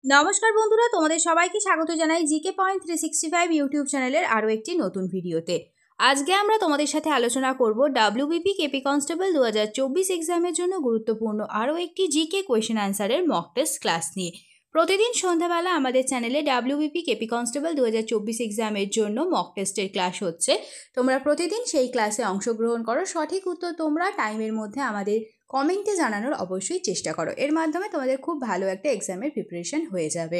নমস্কার বন্ধুরা, তোমাদের সবাইকে স্বাগত জানাই জিকে পয়েন্ট 365 ইউটিউব চ্যানেলের আরও একটি নতুন ভিডিওতে। আজকে আমরা তোমাদের সাথে আলোচনা করব ডাব্লিউবিপি কেপি কনস্টেবল 2024 এক্সামের জন্য গুরুত্বপূর্ণ আরও একটি জিকে কোয়েশ্চেন অ্যান্সারের মক টেস্ট ক্লাস নিয়ে। প্রতিদিন সন্ধ্যাবেলা আমাদের চ্যানেলে ডাব্লিউবিপি কেপি কনস্টেবল 2024 এক্সামের জন্য মক টেস্টের ক্লাস হচ্ছে। তোমরা প্রতিদিন সেই ক্লাসে অংশগ্রহণ করো, সঠিক উত্তর তোমরা টাইমের মধ্যে আমাদের কমেন্টে জানানোর অবশ্যই চেষ্টা করো। এর মাধ্যমে তোমাদের খুব ভালো একটা এক্সামের প্রিপারেশন হয়ে যাবে।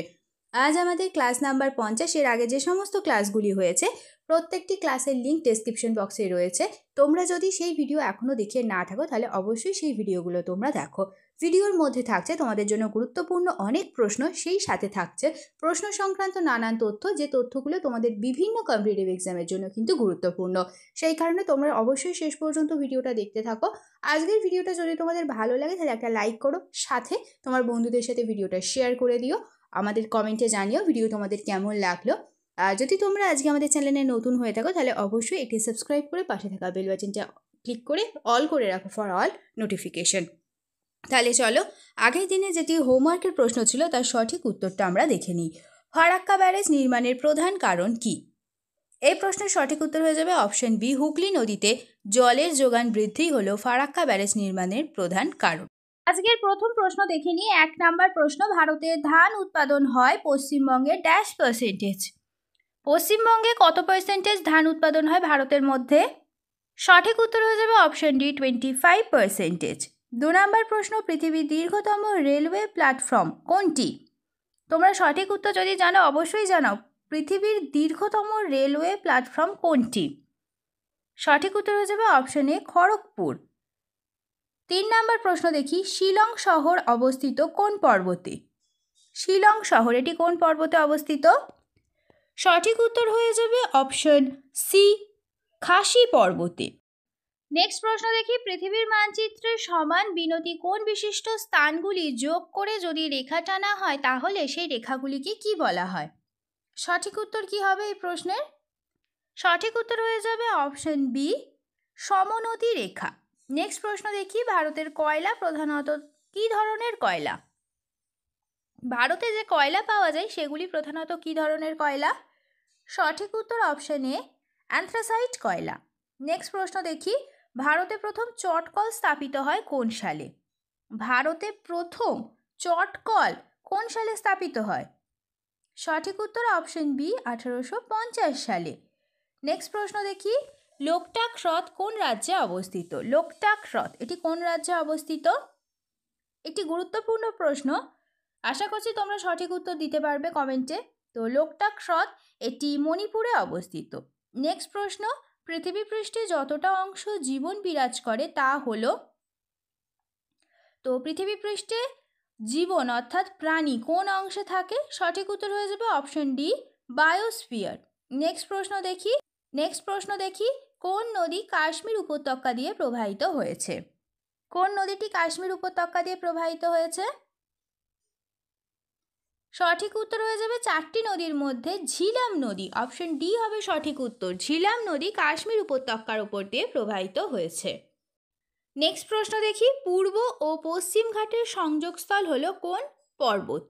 আজ আমাদের ক্লাস নাম্বার 50। এর আগে যে সমস্ত ক্লাসগুলি হয়েছে প্রত্যেকটি ক্লাসের লিঙ্ক ডেসক্রিপশন বক্সে রয়েছে। তোমরা যদি সেই ভিডিও এখনও দেখে না থাকো তাহলে অবশ্যই সেই ভিডিওগুলো তোমরা দেখো। ভিডিওর মধ্যে থাকছে তোমাদের জন্য গুরুত্বপূর্ণ অনেক প্রশ্ন, সেই সাথে থাকছে প্রশ্ন সংক্রান্ত নানান তথ্য, যে তথ্যগুলো তোমাদের বিভিন্ন কম্পিটিটিভ এক্সামের জন্য কিন্তু গুরুত্বপূর্ণ। সেই কারণে তোমরা অবশ্যই শেষ পর্যন্ত ভিডিওটা দেখতে থাকো। আজকের ভিডিওটা যদি তোমাদের ভালো লাগে তাহলে একটা লাইক করো, সাথে তোমার বন্ধুদের সাথে ভিডিওটা শেয়ার করে দিও। আমাদের কমেন্টে জানিও ভিডিও তোমাদের কেমন লাগলো। আর যদি তোমরা আজকে আমাদের চ্যানেলে নতুন হয়ে থাকো তাহলে অবশ্যই এটি সাবস্ক্রাইব করে পাশে থাকা বেল বাটনটা ক্লিক করে অল করে রাখো ফর অল নোটিফিকেশন। তাহলে চলো, আগের দিনে যেটি হোমওয়ার্কের প্রশ্ন ছিল তার সঠিক উত্তরটা আমরা দেখে নিই। ফারাক্কা ব্যারেজ নির্মাণের প্রধান কারণ কি? এই প্রশ্নের সঠিক উত্তর হয়ে যাবে অপশন বি, হুগলি নদীতে জলের যোগান বৃদ্ধি হলো ফারাক্কা ব্যারেজ নির্মাণের প্রধান কারণ। আজকের প্রথম প্রশ্ন দেখে নিই। 1 নাম্বার প্রশ্ন, ভারতের ধান উৎপাদন হয় পশ্চিমবঙ্গে ড্যাশ পার্সেন্টেজ। পশ্চিমবঙ্গে কত পার্সেন্টেজ ধান উৎপাদন হয় ভারতের মধ্যে? সঠিক উত্তর হয়ে যাবে অপশন ডি, 25%। 2 নাম্বার প্রশ্ন, পৃথিবীর দীর্ঘতম রেলওয়ে প্ল্যাটফর্ম কোনটি? তোমরা সঠিক উত্তর যদি জানো অবশ্যই জানাও, পৃথিবীর দীর্ঘতম রেলওয়ে প্ল্যাটফর্ম কোনটি? সঠিক উত্তর হয়ে যাবে অপশন এ, খড়গপুর। 3 নাম্বার প্রশ্ন দেখি, শিলং শহর অবস্থিত কোন পর্বতে? শিলং শহর এটি কোন পর্বতে অবস্থিত? সঠিক উত্তর হয়ে যাবে অপশন সি, খাসি পর্বতে। নেক্সট প্রশ্ন দেখি, পৃথিবীর মানচিত্রের সমান বিনতি কোণ বিশিষ্ট স্থানগুলি যোগ করে যদি রেখা টানা হয় তাহলে সেই রেখাগুলিকে কি বলা হয়? সঠিক উত্তর কি হবে এই প্রশ্নের? সঠিক উত্তর হয়ে যাবে অপশন বি, সমনতি রেখা। নেক্সট প্রশ্ন দেখি, ভারতের কয়লা প্রধানত কি ধরনের কয়লা? ভারতে যে কয়লা পাওয়া যায় সেগুলি প্রধানত কি ধরনের কয়লা? সঠিক উত্তর অপশন এ, অ্যান্থ্রাসাইট কয়লা। নেক্সট প্রশ্ন দেখি, ভারতে প্রথম চটকল স্থাপিত হয় কোন সালে? ভারতে প্রথম চটকল কোন সালে স্থাপিত হয়? সঠিক উত্তর অপশন বি, 1850 সালে। নেক্সট প্রশ্ন দেখি, লোকটাক হ্রদ কোন রাজ্যে অবস্থিত? লোকটাক হ্রদ এটি কোন রাজ্যে অবস্থিত? একটি গুরুত্বপূর্ণ প্রশ্ন, আশা করছি তোমরা সঠিক উত্তর দিতে পারবে কমেন্টে। তো লোকটাক হ্রদ এটি মণিপুরে অবস্থিত। নেক্সট প্রশ্ন, পৃথিবী পৃষ্ঠে যতটা অংশ জীবন বিরাজ করে তা হলো? তো পৃথিবী পৃষ্ঠে জীবন অর্থাৎ প্রাণী কোন অংশে থাকে? সঠিক উত্তর হয়ে যাবে অপশন ডি, বায়োস্ফিয়ার। নেক্সট প্রশ্ন দেখি, কোন নদী কাশ্মীর উপত্যকা দিয়ে প্রবাহিত হয়েছে? কোন নদীটি কাশ্মীর উপত্যকা দিয়ে প্রবাহিত হয়েছে? সঠিক উত্তর হয়ে যাবে 4টি নদীর মধ্যে ঝিলাম নদী। অপশন ডি হবে সঠিক উত্তর, ঝিলাম নদী কাশ্মীর উপত্যকার উপর দিয়ে প্রবাহিত হয়েছে। নেক্সট প্রশ্ন দেখি, পূর্ব ও পশ্চিম ঘাটের সংযোগস্থল হলো কোন পর্বত?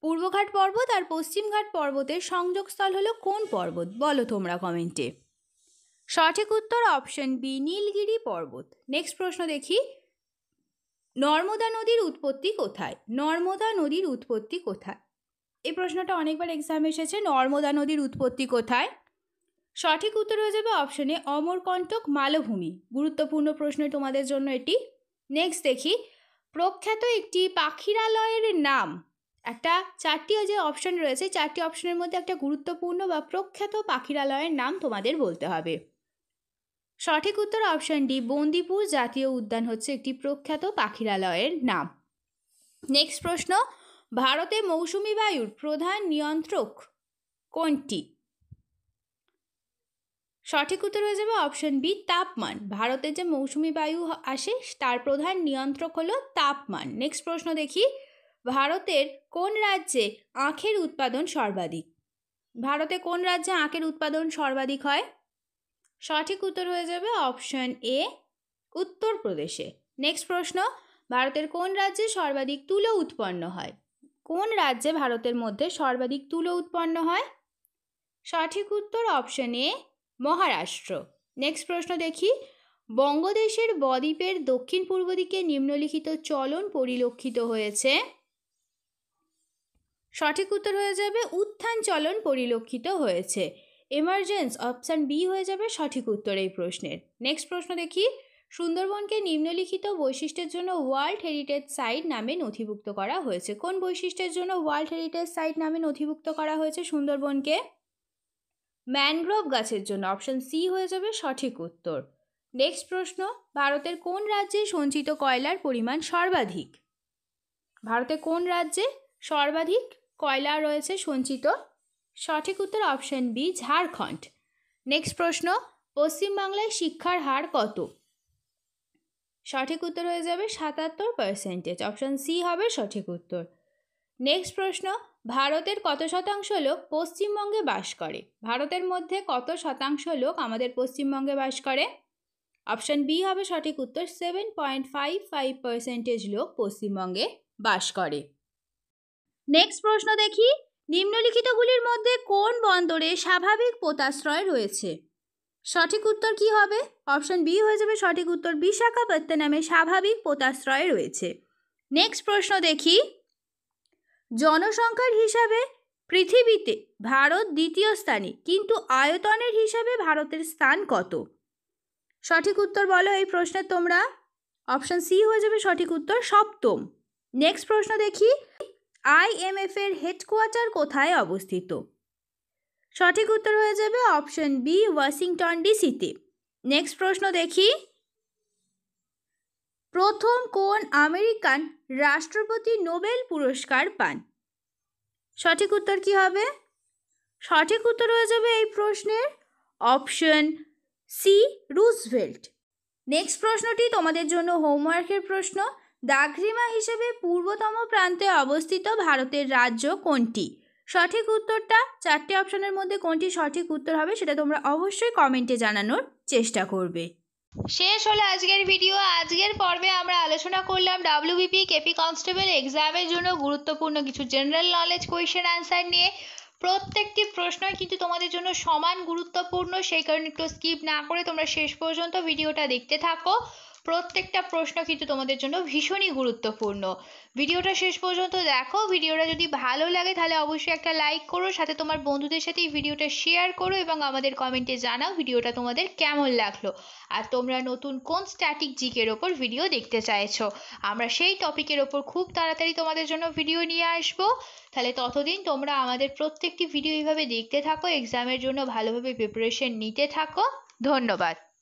পূর্বঘাট পর্বত আর পশ্চিমঘাট পর্বতের সংযোগস্থল হলো কোন পর্বত? বলো তোমরা কমেন্টে। সঠিক উত্তর অপশন বি, নীলগিরি পর্বত। নেক্সট প্রশ্ন দেখি, নর্মদা নদীর উৎপত্তি কোথায়? নর্মদা নদীর উৎপত্তি কোথায়? এই প্রশ্নটা অনেকবার এক্সামে এসেছে, নর্মদা নদীর উৎপত্তি কোথায়? সঠিক উত্তর হয়ে যাবে অপশনে অমরকণ্টক মালভূমি। গুরুত্বপূর্ণ প্রশ্ন তোমাদের জন্য এটি। নেক্সট দেখি, প্রখ্যাত একটি পাখিরালয়ের নাম। একটা 4টি যে অপশন রয়েছে, 4টি অপশনের মধ্যে একটা গুরুত্বপূর্ণ বা প্রখ্যাত পাখিরালয়ের নাম তোমাদের বলতে হবে। সঠিক উত্তর অপশন ডি, বন্দিপুর জাতীয় উদ্যান হচ্ছে একটি প্রখ্যাত পাখিরালয়ের নাম। নেক্সট প্রশ্ন, ভারতে মৌসুমি বায়ুর প্রধান নিয়ন্ত্রক কোনটি? সঠিক উত্তর হয়ে যাবে অপশন বি, তাপমান। ভারতে যে মৌসুমি বায়ু আসে তার প্রধান নিয়ন্ত্রক হলো তাপমান। নেক্সট প্রশ্ন দেখি, ভারতের কোন রাজ্যে আখের উৎপাদন সর্বাধিক? ভারতে কোন রাজ্যে আখের উৎপাদন সর্বাধিক হয়? সঠিক উত্তর হয়ে যাবে অপশন এ, উত্তরপ্রদেশে। নেক্সট প্রশ্ন, ভারতের কোন রাজ্যে সর্বাধিক তুলো উৎপন্ন হয়? কোন রাজ্যে ভারতের মধ্যে সর্বাধিক তুলো উৎপন্ন হয়? সঠিক উত্তর অপশন এ মহারাষ্ট্র। নেক্সট প্রশ্ন দেখি, বঙ্গদেশের বদ্বীপের দক্ষিণ পূর্ব দিকে নিম্নলিখিত চলন পরিলক্ষিত হয়েছে। সঠিক উত্তর হয়ে যাবে উত্থান চলন পরিলক্ষিত হয়েছে। এমার্জেন্স অপশন বি হয়ে যাবে সঠিক উত্তর এই প্রশ্নের। নেক্সট প্রশ্ন দেখি, সুন্দরবনকে নিম্নলিখিত বৈশিষ্ট্যের জন্য ওয়ার্ল্ড হেরিটেজ সাইট নামে নথিভুক্ত করা হয়েছে। কোন বৈশিষ্ট্যের জন্য ওয়ার্ল্ড হেরিটেজ সাইট নামে নথিভুক্ত করা হয়েছে সুন্দরবনকে? ম্যানগ্রোভ গাছের জন্য। অপশন সি হয়ে যাবে সঠিক উত্তর। নেক্সট প্রশ্ন, ভারতের কোন রাজ্যে সঞ্চিত কয়লার পরিমাণ সর্বাধিক? ভারতে কোন রাজ্যে সর্বাধিক কয়লা রয়েছে সঞ্চিত? সঠিক উত্তর অপশন বি ঝাড়খণ্ড। নেক্সট প্রশ্ন, পশ্চিমবাংলায় শিক্ষার হার কত? সঠিক উত্তর হয়ে যাবে ৭৭%। অপশন সি হবে সঠিক উত্তর। নেক্সট প্রশ্ন, ভারতের কত শতাংশ লোক পশ্চিমবঙ্গে বাস করে? ভারতের মধ্যে কত শতাংশ লোক আমাদের পশ্চিমবঙ্গে বাস করে? অপশন বি হবে সঠিক উত্তর, 7.55% লোক পশ্চিমবঙ্গে বাস করে। নেক্সট প্রশ্ন দেখি, নিম্নলিখিতগুলির মধ্যে কোন বন্দরে স্বাভাবিক পোতাশ্রয় রয়েছে? সঠিক উত্তর কি হবে? অপশন বি হয়ে যাবে সঠিক উত্তর, বিশাখাপত্তনমে স্বাভাবিক পোতাশ্রয় রয়েছে। নেক্সট প্রশ্ন দেখি, জনসংখ্যার হিসাবে পৃথিবীতে ভারত দ্বিতীয় স্থানে, কিন্তু আয়তনের হিসাবে ভারতের স্থান কত? সঠিক উত্তর বলো এই প্রশ্নের তোমরা। অপশন সি হয়ে যাবে সঠিক উত্তর, সপ্তম। নেক্সট প্রশ্ন দেখি, IMF এর হেডকোয়ার্টার কোথায় অবস্থিত? সঠিক উত্তর হয়ে যাবে অপশন বি ওয়াশিংটন ডিসিতে। নেক্সট প্রশ্ন দেখি, প্রথম কোন আমেরিকান রাষ্ট্রপতি নোবেল পুরস্কার পান? সঠিক উত্তর কি হবে? সঠিক উত্তর হয়ে যাবে এই প্রশ্নের অপশন সি রুজভেল্ট। নেক্সট প্রশ্নটি তোমাদের জন্য হোমওয়ার্কের প্রশ্ন, দাগ্রিমা হিসেবে পূর্বতম প্রান্তে অবস্থিত ভারতের রাজ্য কোনটি? সঠিক উত্তরটা 4টে অপশনের মধ্যে কোনটি সঠিক উত্তর হবে সেটা তোমরা অবশ্যই কমেন্টে জানানোর চেষ্টা করবে। শেষ হলো আজকের ভিডিও। আজকের পর্বে আমরা আলোচনা করলাম WBP কেপি কনস্টেবল এক্সামের জন্য গুরুত্বপূর্ণ কিছু জেনারেল নলেজ কোয়েশ্চেন অ্যান্সার নিয়ে। প্রত্যেকটি প্রশ্নই কিন্তু তোমাদের জন্য সমান গুরুত্বপূর্ণ, সেই কারণে একটু স্কিপ না করে তোমরা শেষ পর্যন্ত ভিডিওটা দেখতে থাকো। প্রত্যেকটা প্রশ্ন কিন্তু তোমাদের জন্য ভীষণই গুরুত্বপূর্ণ। ভিডিওটা শেষ পর্যন্ত দেখো। ভিডিওটা যদি ভালো লাগে তাহলে অবশ্যই একটা লাইক করো, সাথে তোমার বন্ধুদের সাথে এই ভিডিওটা শেয়ার করো এবং আমাদের কমেন্টে জানাও ভিডিওটা তোমাদের কেমন লাগলো আর তোমরা নতুন কোন স্ট্যাটিক জিকের ওপর ভিডিও দেখতে চাইছো। আমরা সেই টপিকের ওপর খুব তাড়াতাড়ি তোমাদের জন্য ভিডিও নিয়ে আসবো। তাহলে ততদিন তোমরা আমাদের প্রত্যেকটি ভিডিও এইভাবে দেখতে থাকো, এক্সামের জন্য ভালোভাবে প্রিপারেশন নিতে থাকো। ধন্যবাদ।